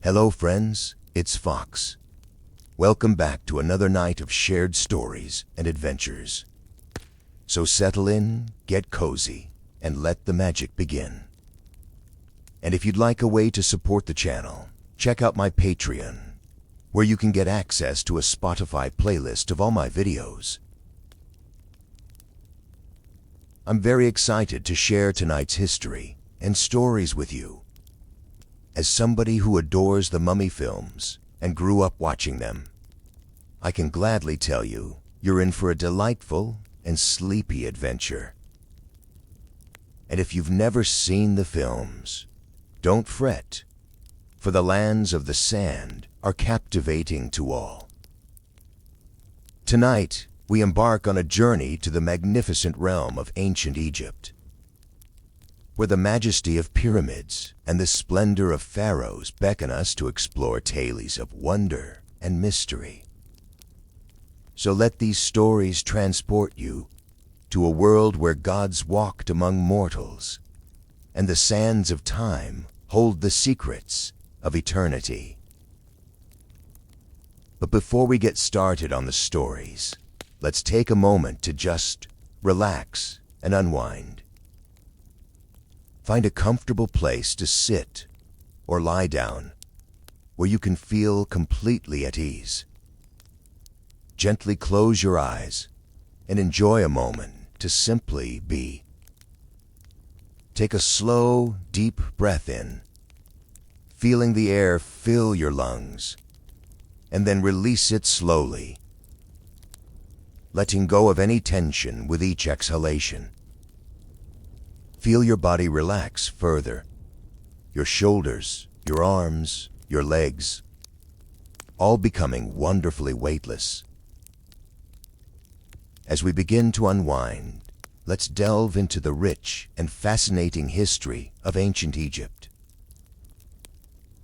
Hello friends, it's Fox. Welcome back to another night of shared stories and adventures. So settle in, get cozy, and let the magic begin. And if you'd like a way to support the channel, check out my Patreon, where you can get access to a Spotify playlist of all my videos. I'm very excited to share tonight's history and stories with you. As somebody who adores the Mummy films and grew up watching them, I can gladly tell you you're in for a delightful and sleepy adventure. And if you've never seen the films, don't fret, for the lands of the sand are captivating to all. Tonight, we embark on a journey to the magnificent realm of ancient Egypt, where the majesty of pyramids and the splendor of pharaohs beckon us to explore tales of wonder and mystery. So let these stories transport you to a world where gods walked among mortals, and the sands of time hold the secrets of eternity. But before we get started on the stories, let's take a moment to just relax and unwind. Find a comfortable place to sit or lie down where you can feel completely at ease. Gently close your eyes and enjoy a moment to simply be. Take a slow, deep breath in, feeling the air fill your lungs, and then release it slowly, letting go of any tension with each exhalation. Feel your body relax further, your shoulders, your arms, your legs, all becoming wonderfully weightless. As we begin to unwind, let's delve into the rich and fascinating history of ancient Egypt.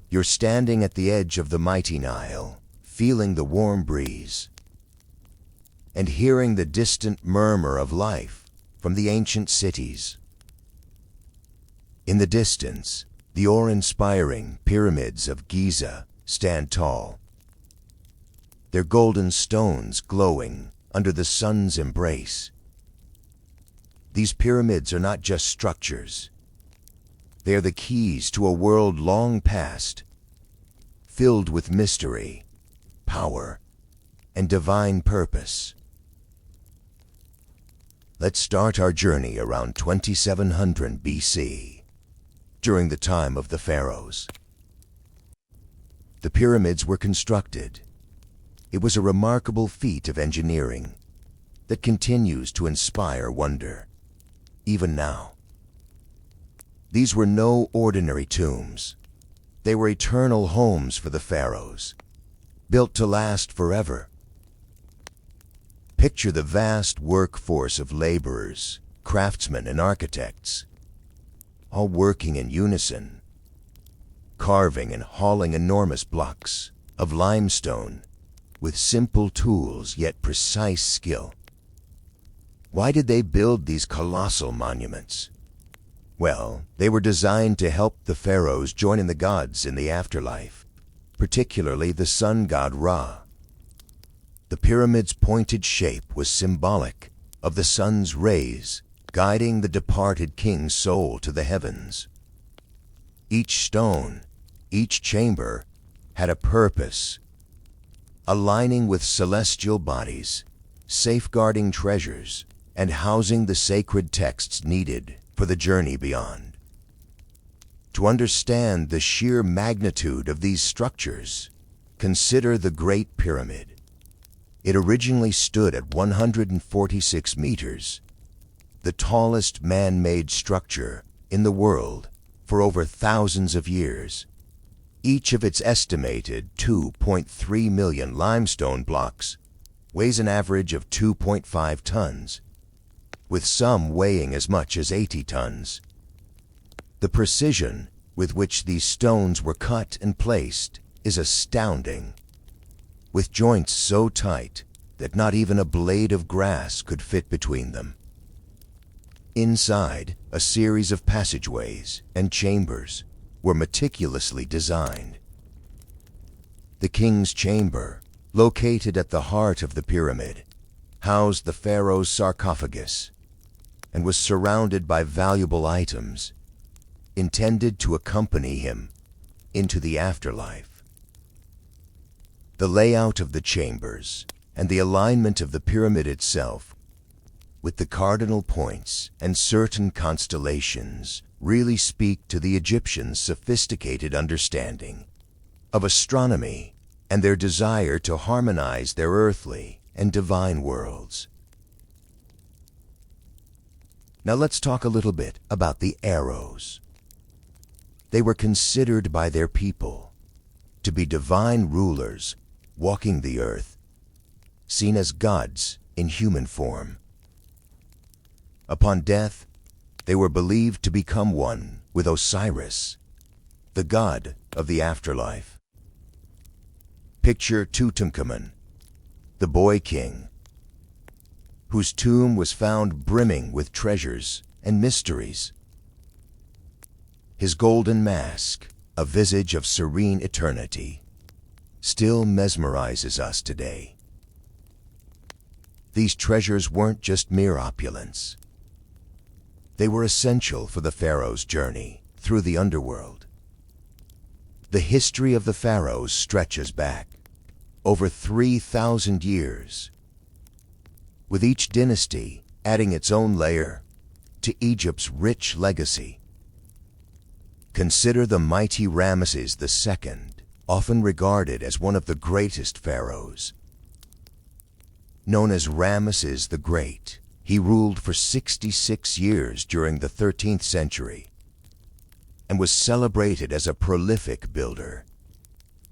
You're standing at the edge of the mighty Nile, feeling the warm breeze, and hearing the distant murmur of life from the ancient cities. In the distance, the awe-inspiring pyramids of Giza stand tall, their golden stones glowing under the sun's embrace. These pyramids are not just structures. They are the keys to a world long past, filled with mystery, power, and divine purpose. Let's start our journey around 2700 BC. During the time of the pharaohs. The pyramids were constructed. It was a remarkable feat of engineering that continues to inspire wonder, even now. These were no ordinary tombs. They were eternal homes for the pharaohs, built to last forever. Picture the vast workforce of laborers, craftsmen, and architects, all working in unison, carving and hauling enormous blocks of limestone with simple tools yet precise skill. Why did they build these colossal monuments? Well, they were designed to help the pharaohs join in the gods in the afterlife, particularly the sun god Ra. The pyramid's pointed shape was symbolic of the sun's rays guiding the departed king's soul to the heavens. Each stone, each chamber, had a purpose, aligning with celestial bodies, safeguarding treasures, and housing the sacred texts needed for the journey beyond. To understand the sheer magnitude of these structures, consider the Great Pyramid. It originally stood at 146 meters, the tallest man-made structure in the world for over thousands of years. Each of its estimated 2.3 million limestone blocks weighs an average of 2.5 tons, with some weighing as much as 80 tons. The precision with which these stones were cut and placed is astounding, with joints so tight that not even a blade of grass could fit between them. Inside, a series of passageways and chambers were meticulously designed, The king's chamber, located at the heart of the pyramid, housed the pharaoh's sarcophagus and was surrounded by valuable items intended to accompany him into the afterlife. The layout of the chambers and the alignment of the pyramid itself with the cardinal points and certain constellations really speak to the Egyptians' sophisticated understanding of astronomy and their desire to harmonize their earthly and divine worlds. Now let's talk a little bit about the arrows. They were considered by their people to be divine rulers walking the earth, seen as gods in human form. Upon death, they were believed to become one with Osiris, the god of the afterlife. Picture Tutankhamun, the boy king, whose tomb was found brimming with treasures and mysteries. His golden mask, a visage of serene eternity, still mesmerizes us today. These treasures weren't just mere opulence. They were essential for the pharaoh's journey through the underworld. The history of the pharaohs stretches back over 3,000 years, with each dynasty adding its own layer to Egypt's rich legacy. Consider the mighty Ramesses II, often regarded as one of the greatest pharaohs. Known as Ramesses the Great, he ruled for 66 years during the 13th century and was celebrated as a prolific builder,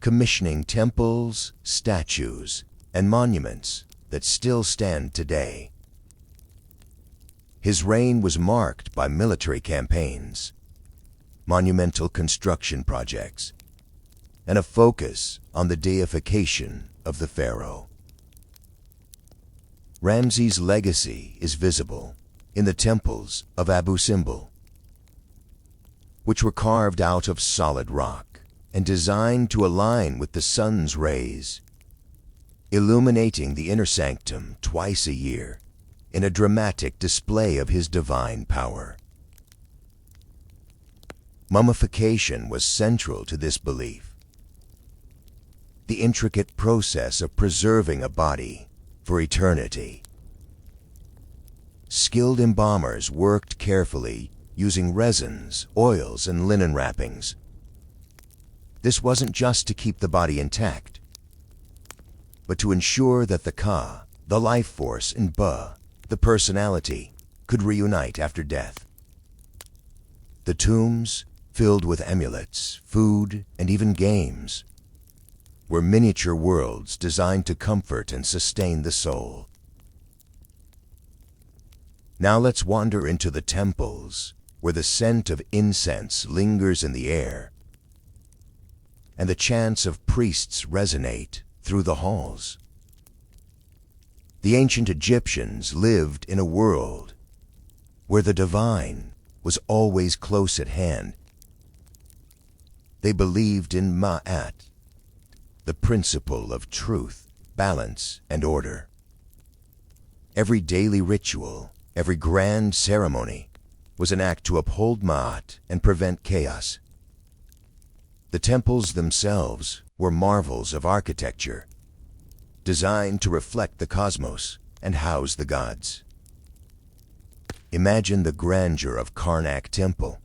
commissioning temples, statues, and monuments that still stand today. His reign was marked by military campaigns, monumental construction projects, and a focus on the deification of the pharaoh. Ramses' legacy is visible in the temples of Abu Simbel, which were carved out of solid rock and designed to align with the sun's rays, illuminating the inner sanctum twice a year in a dramatic display of his divine power. Mummification was central to this belief. The intricate process of preserving a body for eternity. Skilled embalmers worked carefully using resins, oils, and linen wrappings. This wasn't just to keep the body intact, but to ensure that the Ka, the life force, and Ba, the personality, could reunite after death. The tombs, filled with amulets, food, and even games, were miniature worlds designed to comfort and sustain the soul. Now let's wander into the temples, where the scent of incense lingers in the air, and the chants of priests resonate through the halls. The ancient Egyptians lived in a world where the divine was always close at hand. They believed in Ma'at, the principle of truth, balance, and order. Every daily ritual, every grand ceremony, was an act to uphold Ma'at and prevent chaos. The temples themselves were marvels of architecture, designed to reflect the cosmos and house the gods. Imagine the grandeur of Karnak Temple,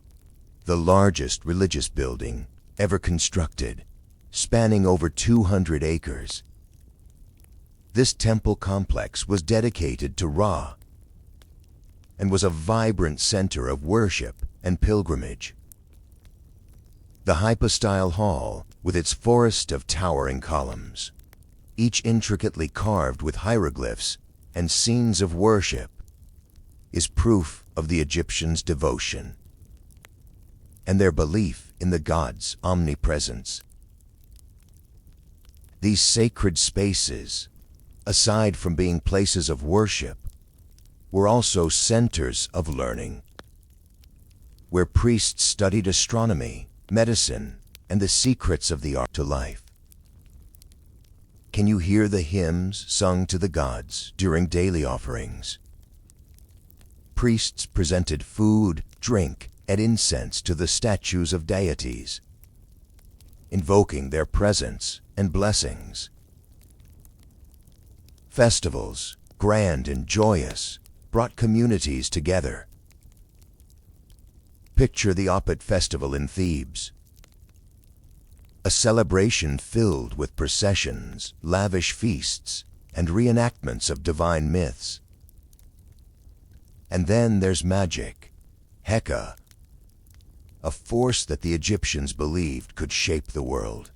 the largest religious building ever constructed, spanning over 200 acres. This temple complex was dedicated to Ra and was a vibrant center of worship and pilgrimage. The hypostyle hall, with its forest of towering columns, each intricately carved with hieroglyphs and scenes of worship, is proof of the Egyptians' devotion and their belief in the gods' omnipresence. These sacred spaces, aside from being places of worship, were also centers of learning, where priests studied astronomy, medicine, and the secrets of the art to life. Can you hear the hymns sung to the gods during daily offerings? Priests presented food, drink, and incense to the statues of deities, invoking their presence and blessings. Festivals, grand and joyous, brought communities together. Picture the Opet festival in Thebes, a celebration filled with processions, lavish feasts, and reenactments of divine myths. And then there's magic, Heka, a force that the Egyptians believed could shape the world.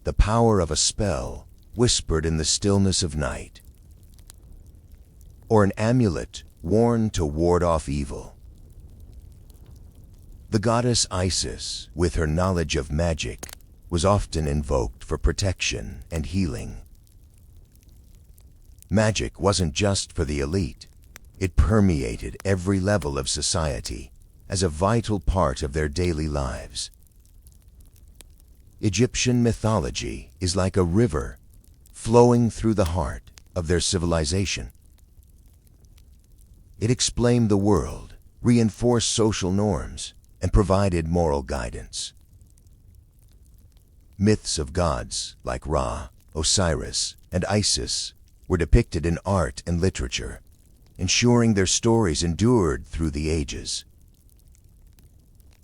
The power of a spell whispered in the stillness of night, or an amulet worn to ward off evil. The goddess Isis, with her knowledge of magic, was often invoked for protection and healing. Magic wasn't just for the elite. It permeated every level of society as a vital part of their daily lives. Egyptian mythology is like a river flowing through the heart of their civilization. It explained the world, reinforced social norms, and provided moral guidance. Myths of gods like Ra, Osiris, and Isis were depicted in art and literature, ensuring their stories endured through the ages.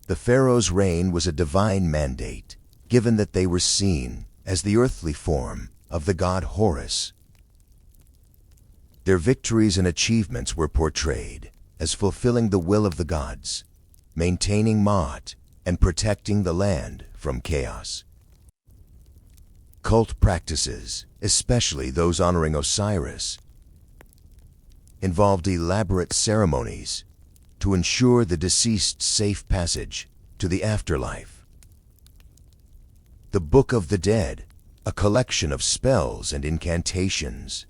The pharaoh's reign was a divine mandate, given that they were seen as the earthly form of the god Horus. Their victories and achievements were portrayed as fulfilling the will of the gods, maintaining Ma'at, and protecting the land from chaos. Cult practices, especially those honoring Osiris, involved elaborate ceremonies to ensure the deceased's safe passage to the afterlife. The Book of the Dead, a collection of spells and incantations,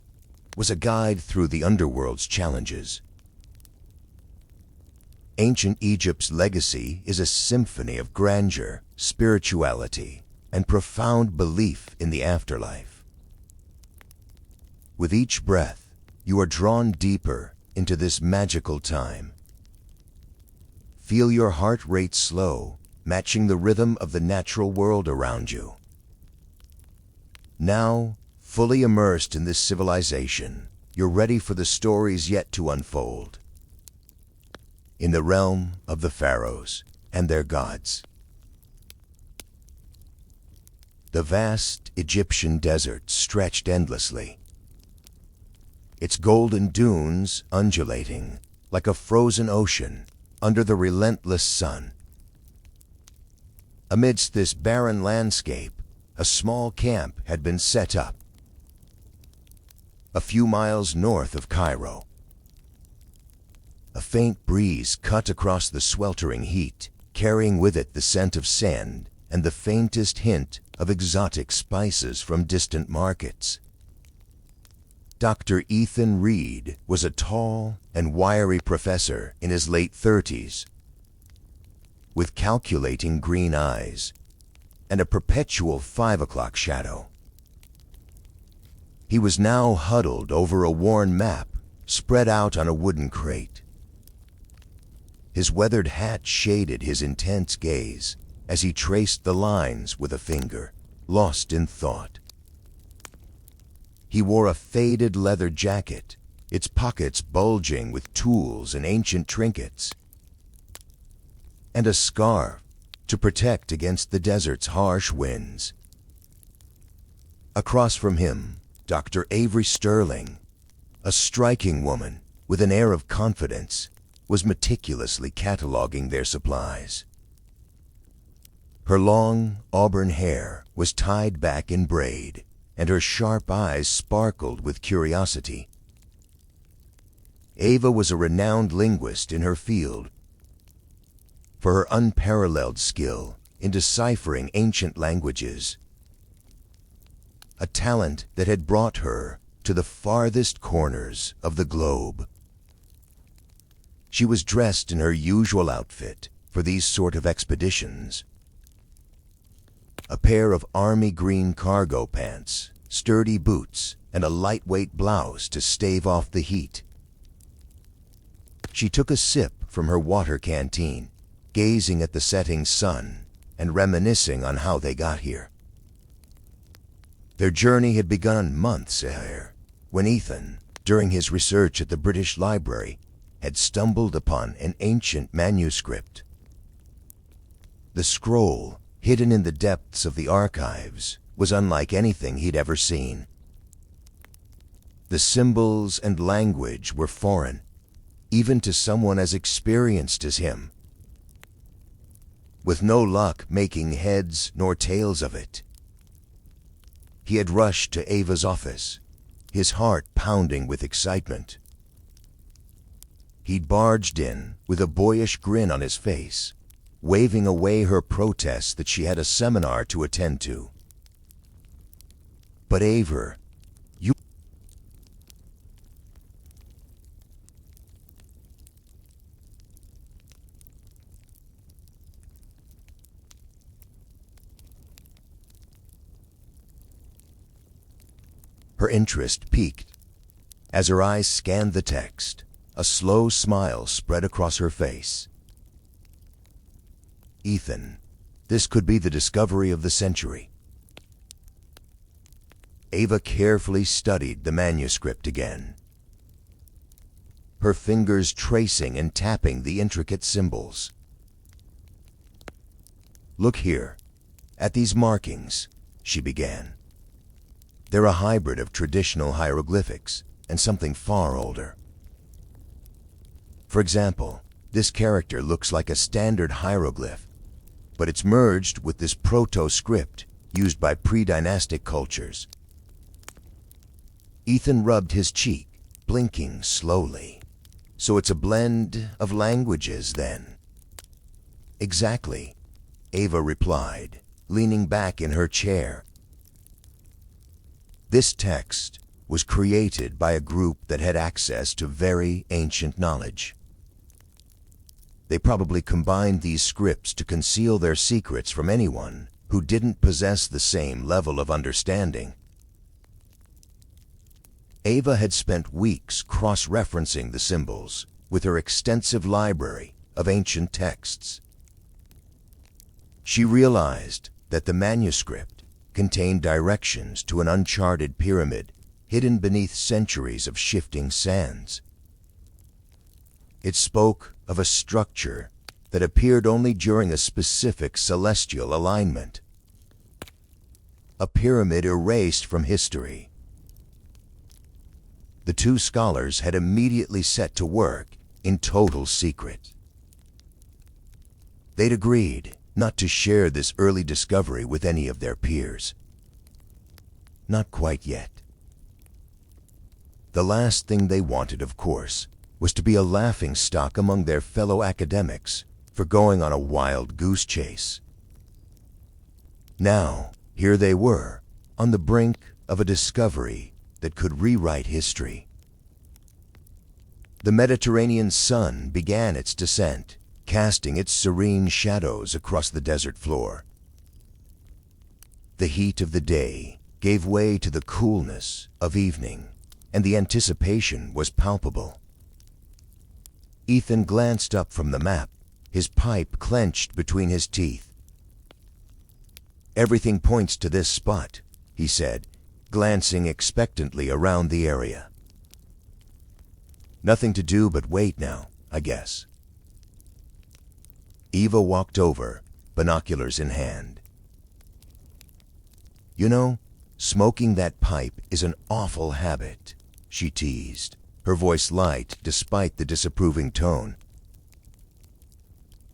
was a guide through the underworld's challenges. Ancient Egypt's legacy is a symphony of grandeur, spirituality, and profound belief in the afterlife. With each breath, you are drawn deeper into this magical time. Feel your heart rate slow, matching the rhythm of the natural world around you. Now, fully immersed in this civilization, you're ready for the stories yet to unfold. In the realm of the pharaohs and their gods. The vast Egyptian desert stretched endlessly, its golden dunes undulating like a frozen ocean under the relentless sun. Amidst this barren landscape, a small camp had been set up, a few miles north of Cairo. A faint breeze cut across the sweltering heat, carrying with it the scent of sand and the faintest hint of exotic spices from distant markets. Dr. Ethan Reed was a tall and wiry professor in his late 30s, with calculating green eyes and a perpetual 5 o'clock shadow. He was now huddled over a worn map spread out on a wooden crate. His weathered hat shaded his intense gaze as he traced the lines with a finger, lost in thought. He wore a faded leather jacket, its pockets bulging with tools and ancient trinkets, and a scarf to protect against the desert's harsh winds. Across from him, Dr. Avery Sterling, a striking woman with an air of confidence, was meticulously cataloging their supplies. Her long, auburn hair was tied back in braid, and her sharp eyes sparkled with curiosity. Ava was a renowned linguist in her field for her unparalleled skill in deciphering ancient languages, a talent that had brought her to the farthest corners of the globe. She was dressed in her usual outfit for these sort of expeditions. a pair of army green cargo pants, sturdy boots, and a lightweight blouse to stave off the heat. She took a sip from her water canteen, gazing at the setting sun and reminiscing on how they got here. Their journey had begun months earlier, when Ethan, during his research at the British Library, had stumbled upon an ancient manuscript. The scroll, hidden in the depths of the archives, was unlike anything he'd ever seen. The symbols and language were foreign, even to someone as experienced as him. With no luck making heads nor tails of it, he had rushed to Ava's office, his heart pounding with excitement. He'd barged in with a boyish grin on his face, waving away her protests that she had a seminar to attend to. But Ava, you... Her interest piqued. As her eyes scanned the text, a slow smile spread across her face. Ethan, this could be the discovery of the century. Ava carefully studied the manuscript again, her fingers tracing and tapping the intricate symbols. "Look here, at these markings," she began. "They're a hybrid of traditional hieroglyphics and something far older. For example, this character looks like a standard hieroglyph, but it's merged with this proto-script used by pre-dynastic cultures." Ethan rubbed his cheek, blinking slowly. "So it's a blend of languages, then?" "Exactly," Ava replied, leaning back in her chair. "This text was created by a group that had access to very ancient knowledge. They probably combined these scripts to conceal their secrets from anyone who didn't possess the same level of understanding." Ava had spent weeks cross-referencing the symbols with her extensive library of ancient texts. She realized that the manuscript contained directions to an uncharted pyramid hidden beneath centuries of shifting sands. It spoke of a structure that appeared only during a specific celestial alignment. A pyramid erased from history. The two scholars had immediately set to work in total secret. They'd agreed not to share this early discovery with any of their peers. Not quite yet. The last thing they wanted, of course, was to be a laughingstock among their fellow academics for going on a wild goose chase. Now, here they were, on the brink of a discovery that could rewrite history. The Mediterranean sun began its descent, casting its serene shadows across the desert floor. The heat of the day gave way to the coolness of evening, and the anticipation was palpable. Ethan glanced up from the map, his pipe clenched between his teeth. "Everything points to this spot," he said, glancing expectantly around the area. "Nothing to do but wait now, I guess." Eva walked over, binoculars in hand. "You know, smoking that pipe is an awful habit," she teased, her voice light despite the disapproving tone.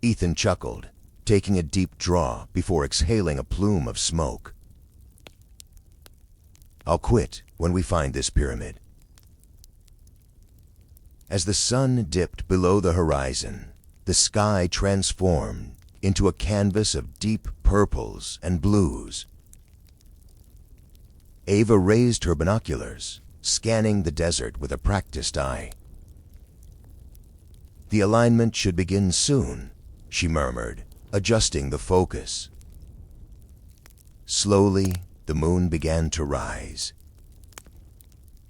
Ethan chuckled, taking a deep draw before exhaling a plume of smoke. "I'll quit when we find this pyramid." As the sun dipped below the horizon, the sky transformed into a canvas of deep purples and blues. Ava raised her binoculars, scanning the desert with a practiced eye. "The alignment should begin soon," she murmured, adjusting the focus. Slowly, the moon began to rise,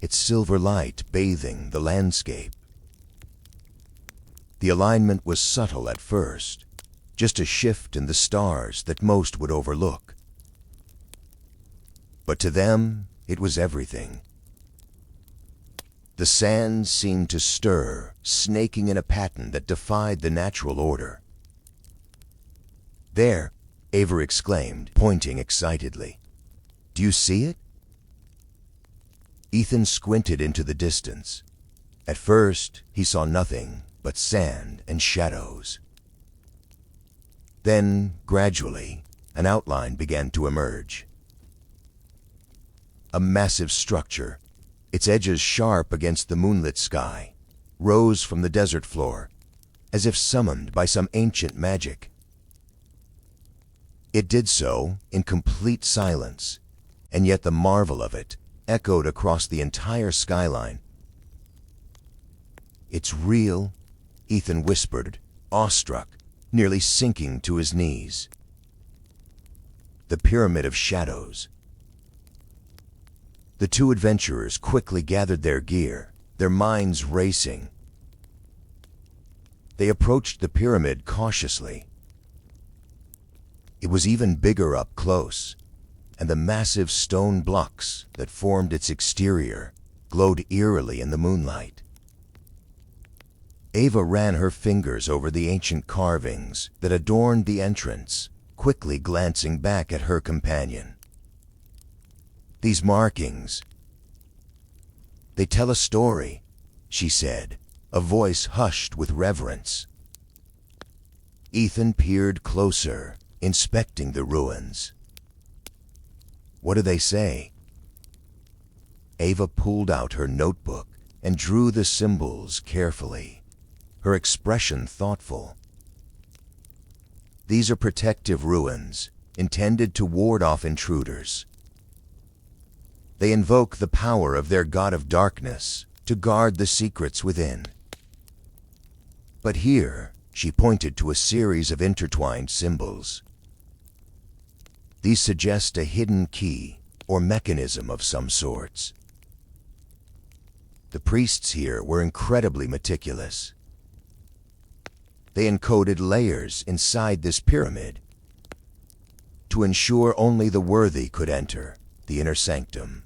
its silver light bathing the landscape. The alignment was subtle at first, just a shift in the stars that most would overlook. But to them, it was everything. The sands seemed to stir, snaking in a pattern that defied the natural order. "There," Ava exclaimed, pointing excitedly. "Do you see it?" Ethan squinted into the distance. At first, he saw nothing but sand and shadows. Then, gradually, an outline began to emerge. A massive structure, its edges sharp against the moonlit sky, rose from the desert floor, as if summoned by some ancient magic. It did so in complete silence, and yet the marvel of it echoed across the entire skyline. "It's real," Ethan whispered, awestruck, nearly sinking to his knees. The Pyramid of Shadows. The two adventurers quickly gathered their gear, their minds racing. They approached the pyramid cautiously. It was even bigger up close, and the massive stone blocks that formed its exterior glowed eerily in the moonlight. Ava ran her fingers over the ancient carvings that adorned the entrance, quickly glancing back at her companion. "These markings, they tell a story," she said, a voice hushed with reverence. Ethan peered closer, inspecting the ruins. "What do they say?" Ava pulled out her notebook and drew the symbols carefully, her expression thoughtful. "These are protective ruins, intended to ward off intruders. They invoke the power of their god of darkness to guard the secrets within." But here, she pointed to a series of intertwined symbols. "These suggest a hidden key or mechanism of some sorts." The priests here were incredibly meticulous. They encoded layers inside this pyramid to ensure only the worthy could enter the inner sanctum.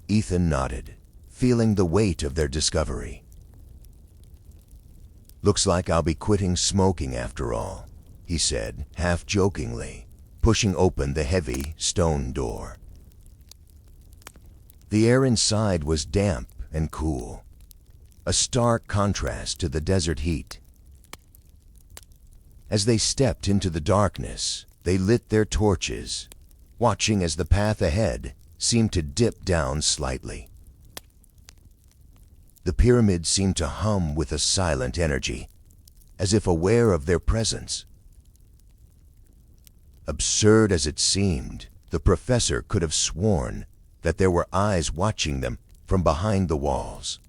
Ethan nodded, feeling the weight of their discovery. "Looks like I'll be quitting smoking after all," he said, half jokingly, pushing open the heavy stone door. The air inside was damp and cool, a stark contrast to the desert heat. As they stepped into the darkness, they lit their torches, watching as the path ahead seemed to dip down slightly. The pyramid seemed to hum with a silent energy, as if aware of their presence. Absurd as it seemed, the professor could have sworn that there were eyes watching them from behind the walls.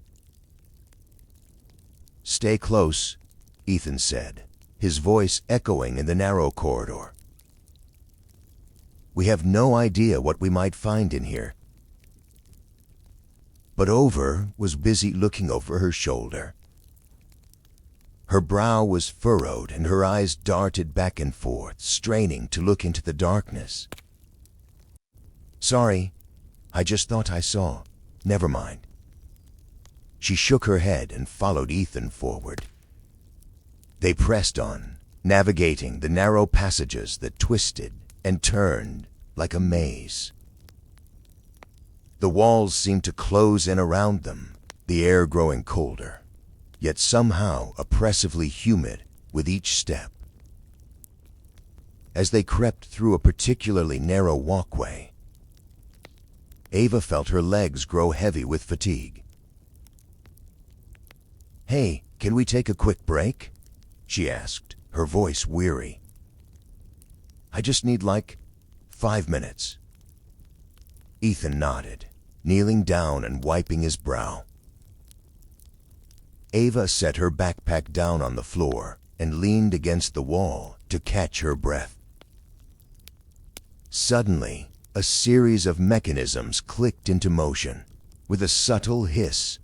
"Stay close," Ethan said, his voice echoing in the narrow corridor. "We have no idea what we might find in here." But Ova was busy looking over her shoulder. Her brow was furrowed and her eyes darted back and forth, straining to look into the darkness. "Sorry, I just thought I saw. Never mind." She shook her head and followed Ethan forward. They pressed on, navigating the narrow passages that twisted and turned like a maze. The walls seemed to close in around them, the air growing colder, yet somehow oppressively humid with each step. As they crept through a particularly narrow walkway, Ava felt her legs grow heavy with fatigue. "Hey, can we take a quick break?" she asked, her voice weary. "I just need 5 minutes." Ethan nodded, kneeling down and wiping his brow. Ava set her backpack down on the floor and leaned against the wall to catch her breath. Suddenly, a series of mechanisms clicked into motion. With a subtle hiss,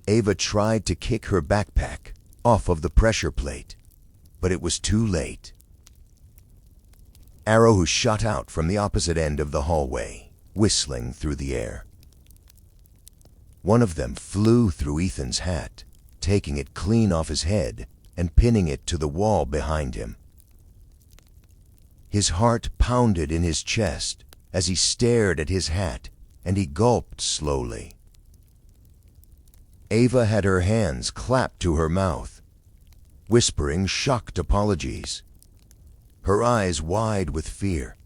Ava tried to kick her backpack off of the pressure plate, but it was too late. Arrows shot out from the opposite end of the hallway, whistling through the air. One of them flew through Ethan's hat, taking it clean off his head and pinning it to the wall behind him. His heart pounded in his chest as he stared at his hat, and he gulped slowly. Ava had her hands clapped to her mouth, whispering shocked apologies, her eyes wide with fear.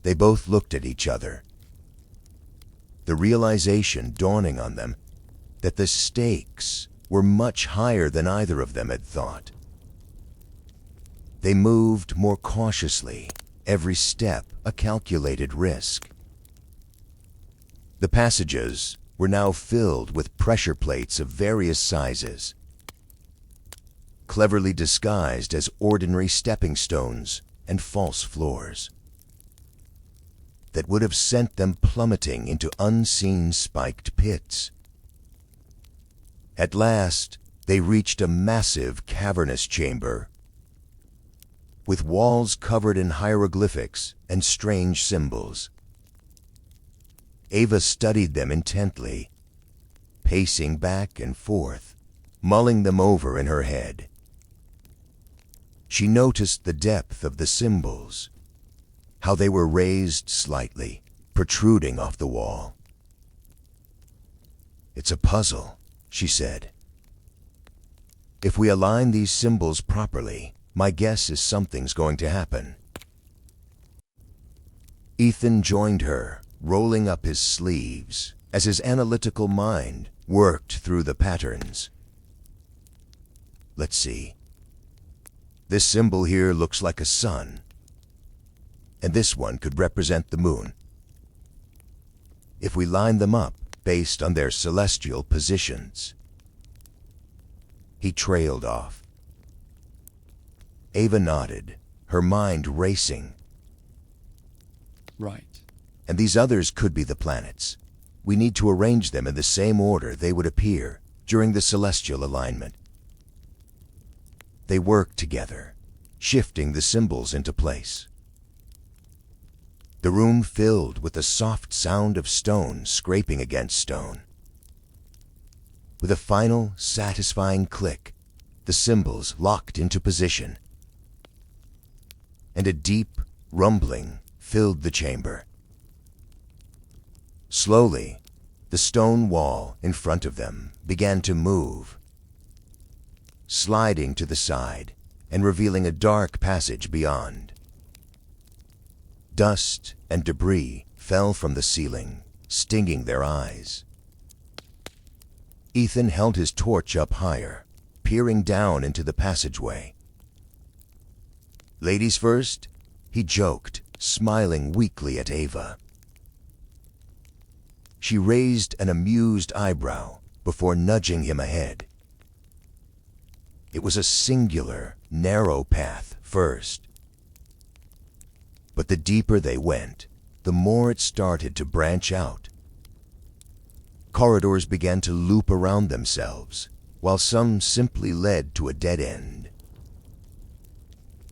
They both looked at each other, the realization dawning on them that the stakes were much higher than either of them had thought. They moved more cautiously, every step a calculated risk. The passages were now filled with pressure plates of various sizes, cleverly disguised as ordinary stepping stones and false floors, that would have sent them plummeting into unseen spiked pits. At last, they reached a massive cavernous chamber with walls covered in hieroglyphics and strange symbols. Ava studied them intently, pacing back and forth, mulling them over in her head. She noticed the depth of the symbols, how they were raised slightly, protruding off the wall. "It's a puzzle," she said. "If we align these symbols properly, my guess is something's going to happen." Ethan joined her, rolling up his sleeves as his analytical mind worked through the patterns. "Let's see. This symbol here looks like a sun, and this one could represent the moon. If we line them up based on their celestial positions." He trailed off. Ava nodded, her mind racing. Right. "And these others could be the planets. We need to arrange them in the same order they would appear during the celestial alignment." They worked together, shifting the symbols into place. The room filled with the soft sound of stone scraping against stone. With a final, satisfying click, the symbols locked into position, and a deep rumbling filled the chamber. Slowly, the stone wall in front of them began to move, sliding to the side and revealing a dark passage beyond. Dust and debris fell from the ceiling, stinging their eyes. Ethan held his torch up higher, peering down into the passageway. "Ladies first," he joked, smiling weakly at Ava. She raised an amused eyebrow before nudging him ahead. It was a singular, narrow path first, but the deeper they went, the more it started to branch out. Corridors began to loop around themselves, while some simply led to a dead end.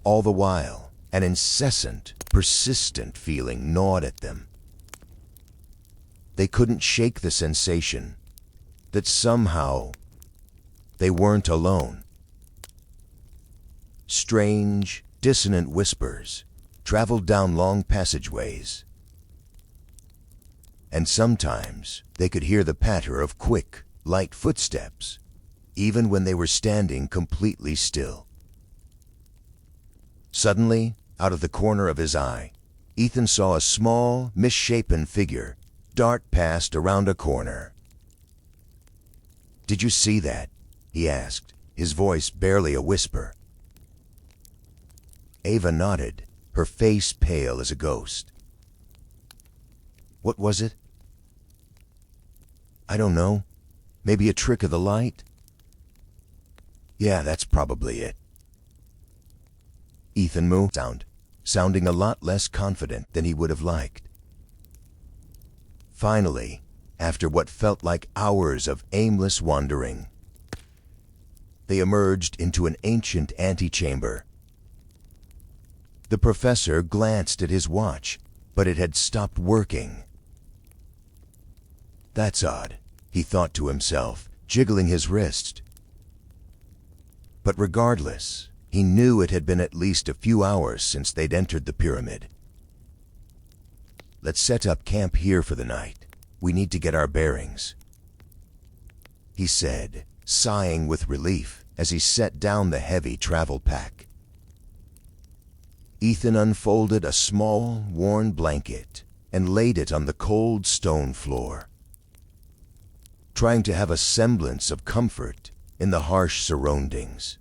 All the while, an incessant, persistent feeling gnawed at them. They couldn't shake the sensation that somehow they weren't alone. Strange, dissonant whispers traveled down long passageways, and sometimes they could hear the patter of quick, light footsteps, even when they were standing completely still. Suddenly, out of the corner of his eye, Ethan saw a small, misshapen figure dart past around a corner. "Did you see that?" he asked, his voice barely a whisper. Ava nodded, her face pale as a ghost. "What was it?" "I don't know. Maybe a trick of the light?" "Yeah, that's probably it." Ethan moved. Sound. sounding a lot less confident than he would have liked. Finally, after what felt like hours of aimless wandering, they emerged into an ancient antechamber. The professor glanced at his watch, but it had stopped working. "That's odd," he thought to himself, jiggling his wrist. But regardless, he knew it had been at least a few hours since they'd entered the pyramid. "Let's set up camp here for the night. We need to get our bearings," he said, sighing with relief as he set down the heavy travel pack. Ethan unfolded a small, worn blanket and laid it on the cold stone floor, trying to have a semblance of comfort in the harsh surroundings.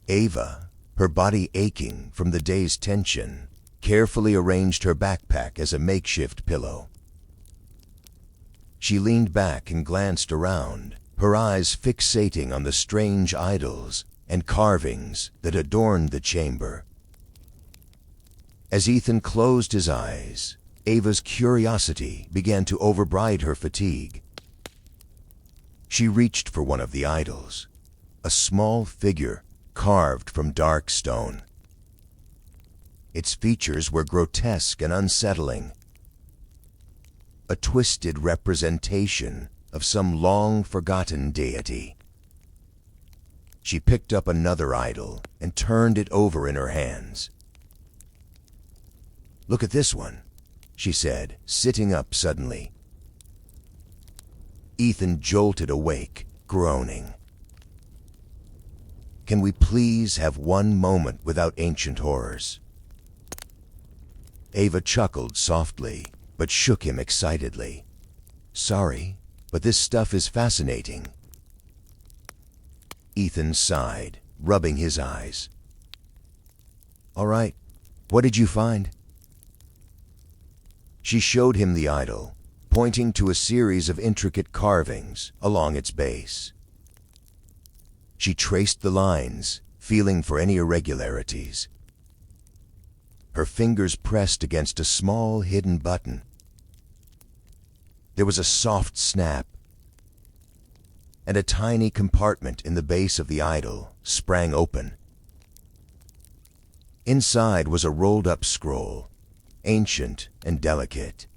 Ava, her body aching from the day's tension, carefully arranged her backpack as a makeshift pillow. She leaned back and glanced around, her eyes fixating on the strange idols and carvings that adorned the chamber. As Ethan closed his eyes, Ava's curiosity began to override her fatigue. She reached for one of the idols, a small figure carved from dark stone. Its features were grotesque and unsettling, a twisted representation of some long-forgotten deity. She picked up another idol and turned it over in her hands. "Look at this one," she said, sitting up suddenly. Ethan jolted awake, groaning. "Can we please have one moment without ancient horrors?" Ava chuckled softly, but shook him excitedly. "Sorry, but this stuff is fascinating." Ethan sighed, rubbing his eyes. "All right, what did you find?" She showed him the idol, pointing to a series of intricate carvings along its base. She traced the lines, feeling for any irregularities. Her fingers pressed against a small hidden button. There was a soft snap, and a tiny compartment in the base of the idol sprang open. Inside was a rolled-up scroll, ancient and delicate.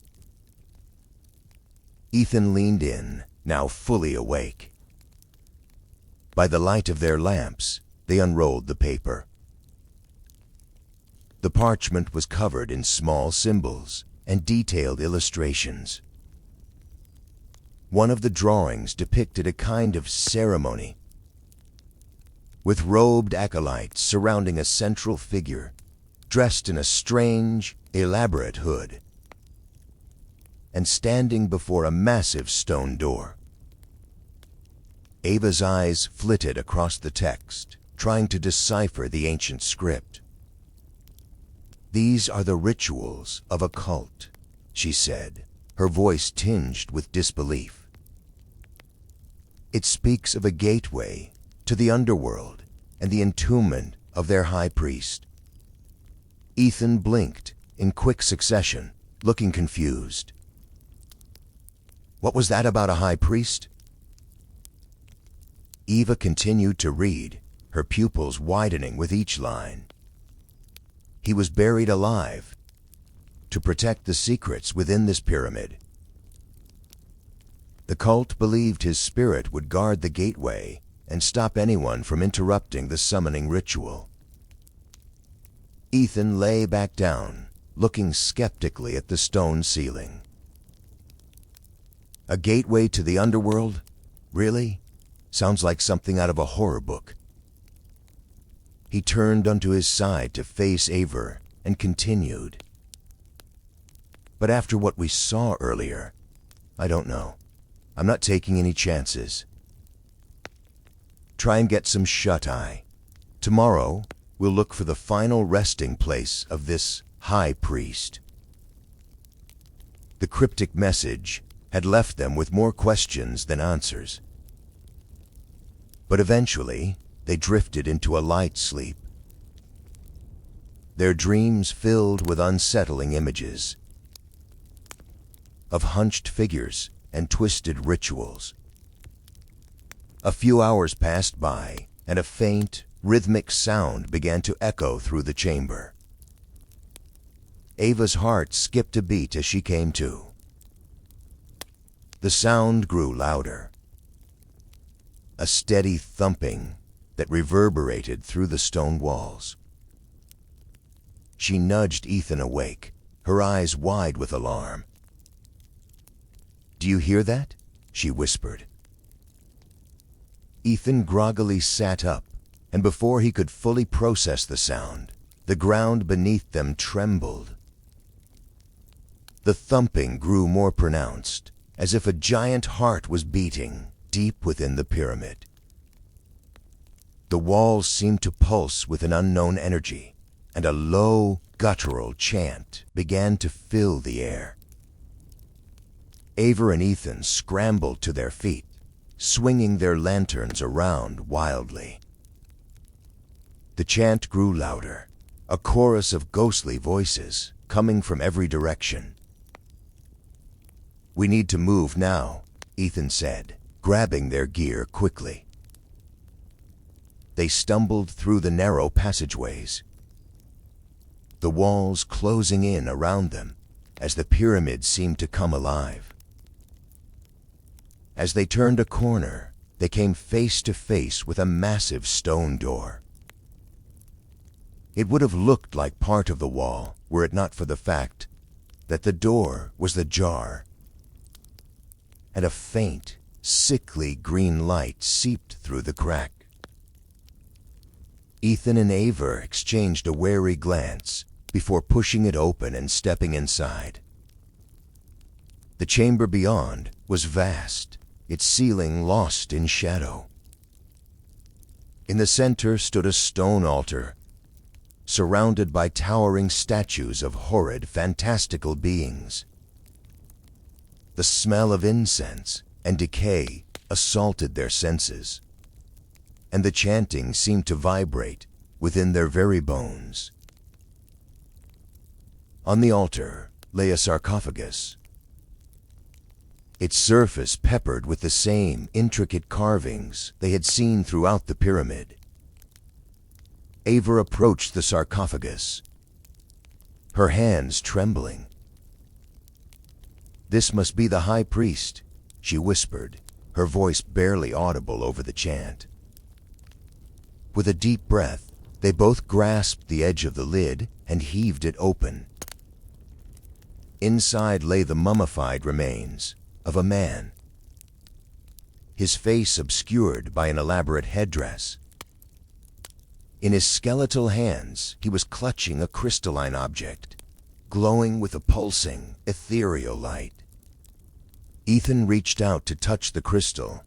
Ethan leaned in, now fully awake. By the light of their lamps, they unrolled the paper. The parchment was covered in small symbols and detailed illustrations. One of the drawings depicted a kind of ceremony, with robed acolytes surrounding a central figure, dressed in a strange, elaborate hood, and standing before a massive stone door. Ava's eyes flitted across the text, trying to decipher the ancient script. "These are the rituals of a cult," she said, her voice tinged with disbelief. "It speaks of a gateway to the underworld and the entombment of their high priest." Ethan blinked in quick succession, looking confused. "What was that about a high priest?" Eva continued to read, her pupils widening with each line. "He was buried alive to protect the secrets within this pyramid. The cult believed his spirit would guard the gateway and stop anyone from interrupting the summoning ritual." Ethan lay back down, looking skeptically at the stone ceiling. "A gateway to the underworld? Really? Sounds like something out of a horror book." He turned onto his side to face Ava and continued. "But after what we saw earlier, I don't know. I'm not taking any chances. Try and get some shut-eye. Tomorrow, we'll look for the final resting place of this high priest." The cryptic message had left them with more questions than answers. But eventually, they drifted into a light sleep. their dreams filled with unsettling images of hunched figures and twisted rituals. A few hours passed by, and a faint, rhythmic sound began to echo through the chamber. Ava's heart skipped a beat as she came to. The sound grew louder, a steady thumping that reverberated through the stone walls. She nudged Ethan awake, her eyes wide with alarm. "Do you hear that?" she whispered. Ethan groggily sat up, and before he could fully process the sound, the ground beneath them trembled. The thumping grew more pronounced, as if a giant heart was beating deep within the pyramid. The walls seemed to pulse with an unknown energy, and a low, guttural chant began to fill the air. Ava and Ethan scrambled to their feet, swinging their lanterns around wildly. The chant grew louder, a chorus of ghostly voices coming from every direction. "We need to move now," Ethan said, grabbing their gear quickly. They stumbled through the narrow passageways, the walls closing in around them as the pyramid seemed to come alive. As they turned a corner, they came face to face with a massive stone door. It would have looked like part of the wall were it not for the fact that the door was ajar, and a faint, sickly green light seeped through the crack. Ethan and Ava exchanged a wary glance before pushing it open and stepping inside. The chamber beyond was vast, its ceiling lost in shadow. In the center stood a stone altar, surrounded by towering statues of horrid, fantastical beings. The smell of incense and decay assaulted their senses, and the chanting seemed to vibrate within their very bones. On the altar lay a sarcophagus, its surface peppered with the same intricate carvings they had seen throughout the pyramid. Ava approached the sarcophagus, her hands trembling. "This must be the high priest," she whispered, her voice barely audible over the chant. With a deep breath, they both grasped the edge of the lid and heaved it open. Inside lay the mummified remains of a man, his face obscured by an elaborate headdress. In his skeletal hands, he was clutching a crystalline object, glowing with a pulsing, ethereal light. Ethan reached out to touch the crystal,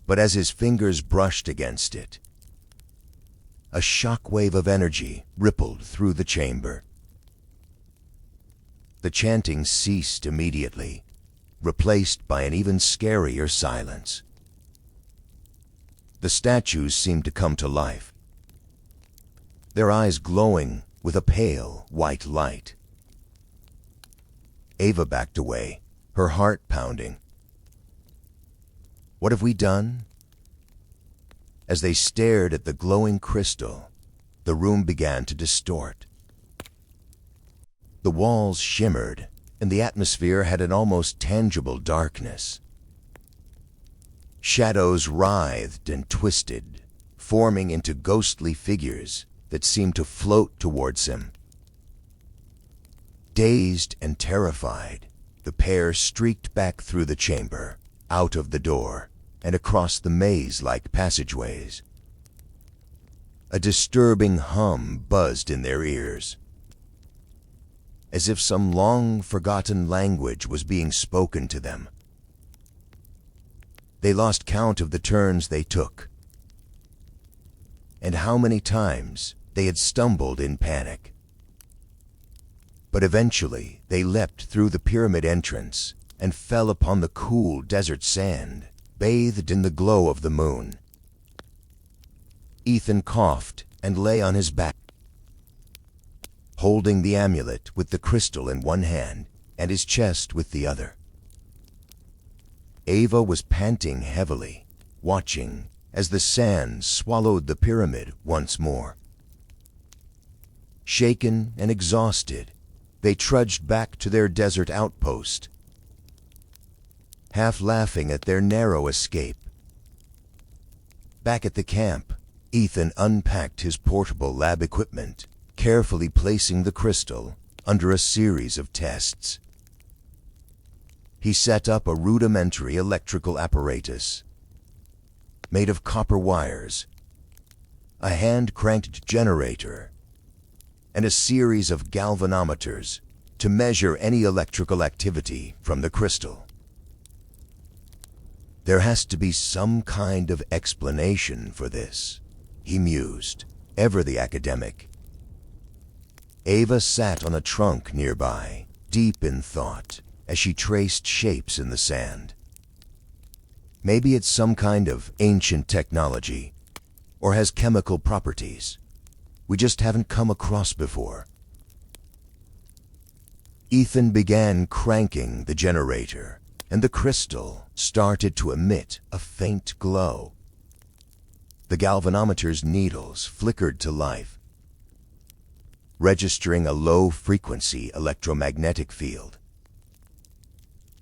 but as his fingers brushed against it, a shockwave of energy rippled through the chamber. The chanting ceased immediately, replaced by an even scarier silence. The statues seemed to come to life, their eyes glowing with a pale, white light. Ava backed away, her heart pounding. "What have we done?" As they stared at the glowing crystal, the room began to distort. The walls shimmered, and the atmosphere had an almost tangible darkness. Shadows writhed and twisted, forming into ghostly figures that seemed to float towards him. Dazed and terrified, the pair streaked back through the chamber, out of the door, and across the maze-like passageways. A disturbing hum buzzed in their ears, as if some long-forgotten language was being spoken to them. They lost count of the turns they took, and how many times they had stumbled in panic. But eventually they leapt through the pyramid entrance and fell upon the cool desert sand, bathed in the glow of the moon. Ethan coughed and lay on his back, holding the amulet with the crystal in one hand and his chest with the other. Ava was panting heavily, watching as the sand swallowed the pyramid once more. Shaken and exhausted, they trudged back to their desert outpost, half laughing at their narrow escape. Back at the camp, Ethan unpacked his portable lab equipment, carefully placing the crystal under a series of tests. He set up a rudimentary electrical apparatus made of copper wires, a hand-cranked generator, and a series of galvanometers to measure any electrical activity from the crystal. There has to be some kind of explanation for this, he mused, ever the academic. Ava sat on a trunk nearby, deep in thought, as she traced shapes in the sand. Maybe it's some kind of ancient technology, or has chemical properties we just haven't come across before. Ethan began cranking the generator, and the crystal started to emit a faint glow. The galvanometer's needles flickered to life, registering a low-frequency electromagnetic field.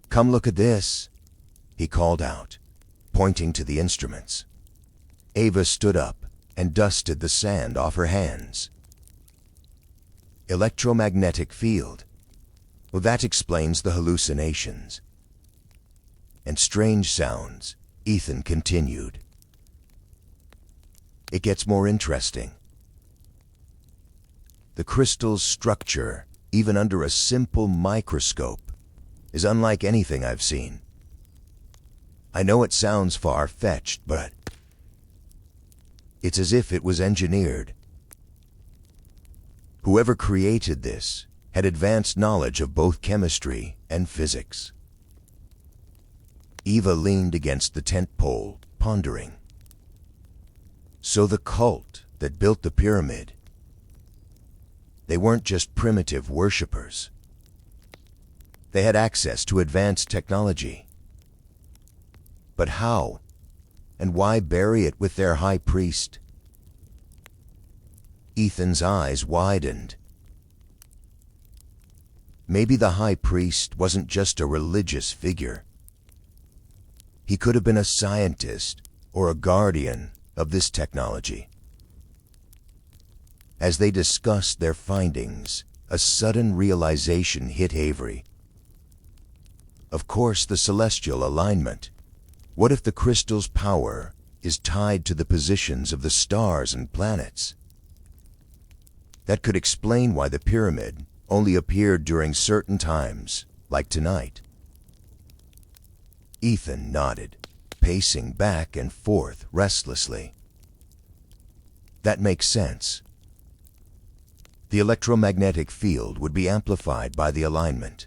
"Come look at this," he called out, pointing to the instruments. Ava stood up and dusted the sand off her hands. Electromagnetic field. Well, that explains the hallucinations. And strange sounds, Ethan continued. It gets more interesting. The crystal's structure, even under a simple microscope, is unlike anything I've seen. I know it sounds far-fetched, but it's as if it was engineered. Whoever created this had advanced knowledge of both chemistry and physics. Eva leaned against the tent pole, pondering. So the cult that built the pyramid, they weren't just primitive worshippers. They had access to advanced technology. But how? And why bury it with their high priest? Ethan's eyes widened. Maybe the high priest wasn't just a religious figure. He could have been a scientist or a guardian of this technology. As they discussed their findings, a sudden realization hit Avery. Of course, the celestial alignment. What if the crystal's power is tied to the positions of the stars and planets? That could explain why the pyramid only appeared during certain times, like tonight. Ethan nodded, pacing back and forth restlessly. That makes sense. The electromagnetic field would be amplified by the alignment.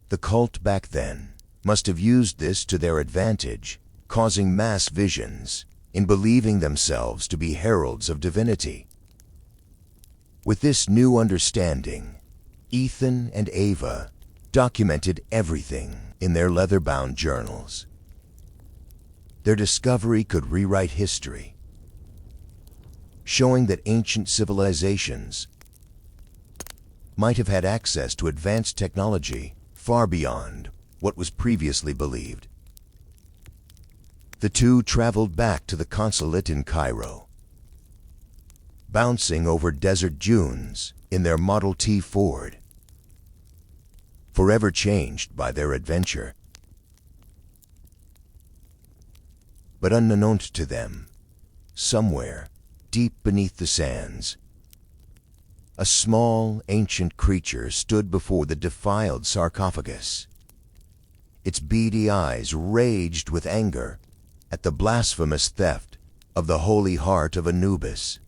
The cult back then must have used this to their advantage, causing mass visions in believing themselves to be heralds of divinity. With this new understanding, Ethan and Ava documented everything in their leather-bound journals. Their discovery could rewrite history, showing that ancient civilizations might have had access to advanced technology far beyond what was previously believed. The two traveled back to the consulate in Cairo, bouncing over desert dunes in their Model T Ford, forever changed by their adventure. But unbeknownst to them, somewhere deep beneath the sands, a small, ancient creature stood before the defiled sarcophagus. Its beady eyes raged with anger at the blasphemous theft of the Holy Heart of Anubis.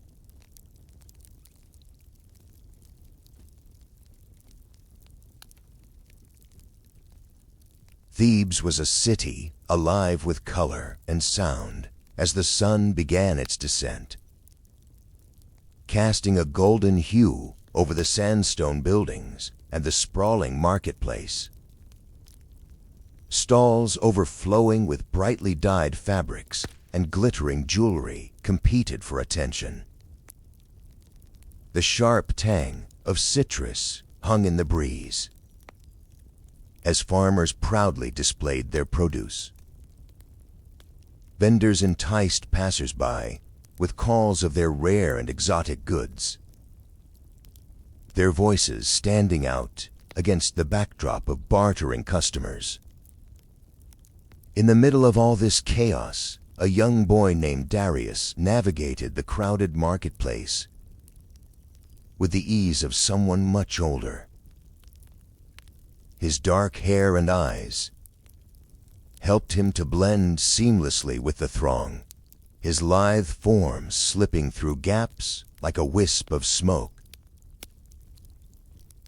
Thebes was a city alive with color and sound as the sun began its descent. casting a golden hue over the sandstone buildings and the sprawling marketplace. Stalls overflowing with brightly dyed fabrics and glittering jewelry competed for attention. The sharp tang of citrus hung in the breeze as farmers proudly displayed their produce. Vendors enticed passers-by with calls of their rare and exotic goods, their voices standing out against the backdrop of bartering customers. In the middle of all this chaos, a young boy named Darius navigated the crowded marketplace with the ease of someone much older. His dark hair and eyes helped him to blend seamlessly with the throng, his lithe form slipping through gaps like a wisp of smoke.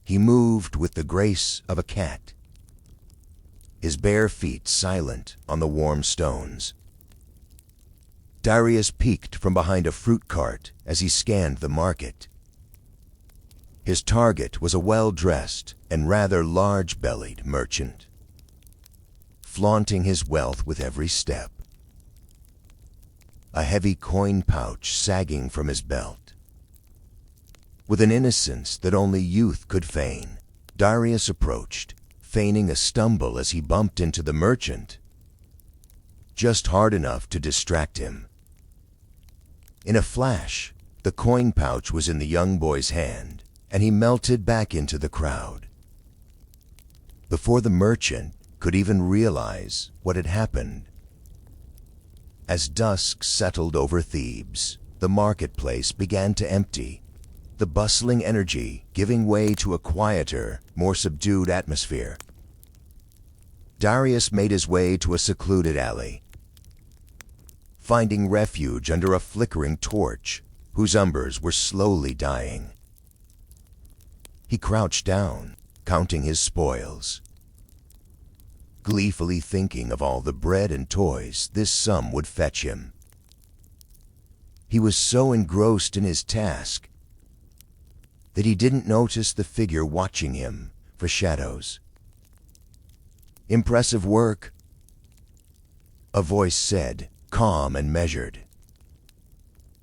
He moved with the grace of a cat, his bare feet silent on the warm stones. Darius peeked from behind a fruit cart as he scanned the market. His target was a well-dressed and rather large-bellied merchant, flaunting his wealth with every step, a heavy coin pouch sagging from his belt. With an innocence that only youth could feign, Darius approached, feigning a stumble as he bumped into the merchant, just hard enough to distract him. In a flash, the coin pouch was in the young boy's hand, and he melted back into the crowd. Before the merchant could even realize what had happened. As dusk settled over Thebes, the marketplace began to empty, the bustling energy giving way to a quieter, more subdued atmosphere. Darius made his way to a secluded alley, finding refuge under a flickering torch whose embers were slowly dying. He crouched down, counting his spoils, gleefully thinking of all the bread and toys this sum would fetch him. He was so engrossed in his task that he didn't notice the figure watching him for shadows. "Impressive work," a voice said, calm and measured.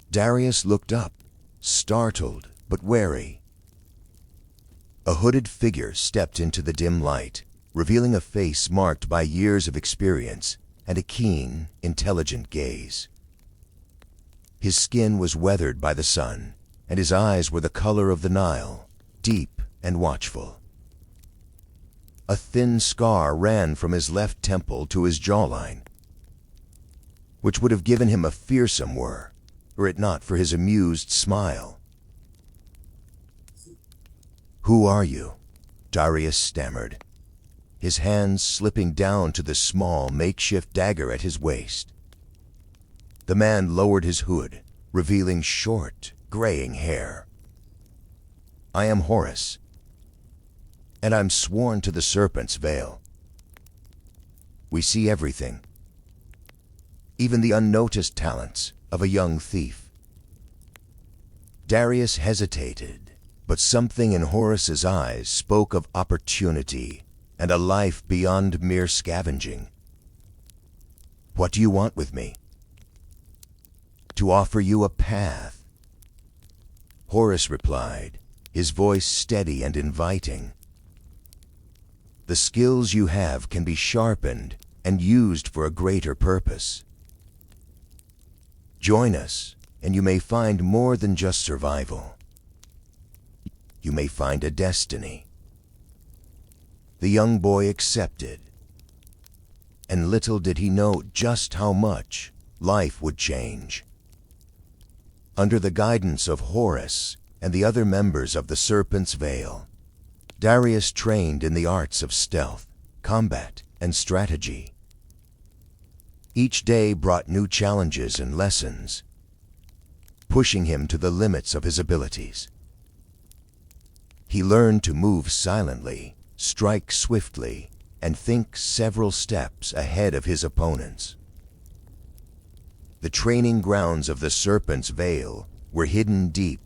Darius looked up, startled but wary. A hooded figure stepped into the dim light, revealing a face marked by years of experience and a keen, intelligent gaze. His skin was weathered by the sun, and his eyes were the color of the Nile, deep and watchful. A thin scar ran from his left temple to his jawline, which would have given him a fearsome whir, were it not for his amused smile. "Who are you?" Darius stammered, his hands slipping down to the small makeshift dagger at his waist. The man lowered his hood, revealing short, graying hair. "I am Horus, and I'm sworn to the Serpent's Veil. We see everything, even the unnoticed talents of a young thief." Darius hesitated, but something in Horus's eyes spoke of opportunity and a life beyond mere scavenging. "What do you want with me?" "To offer you a path," Horus replied, his voice steady and inviting. "The skills you have can be sharpened and used for a greater purpose. Join us, and you may find more than just survival. You may find a destiny." The young boy accepted, and little did he know just how much life would change. Under the guidance of Horus and the other members of the Serpent's Veil, Darius trained in the arts of stealth, combat, and strategy. Each day brought new challenges and lessons, pushing him to the limits of his abilities. He learned to move silently, strike swiftly, and think several steps ahead of his opponents. The training grounds of the Serpent's Veil were hidden deep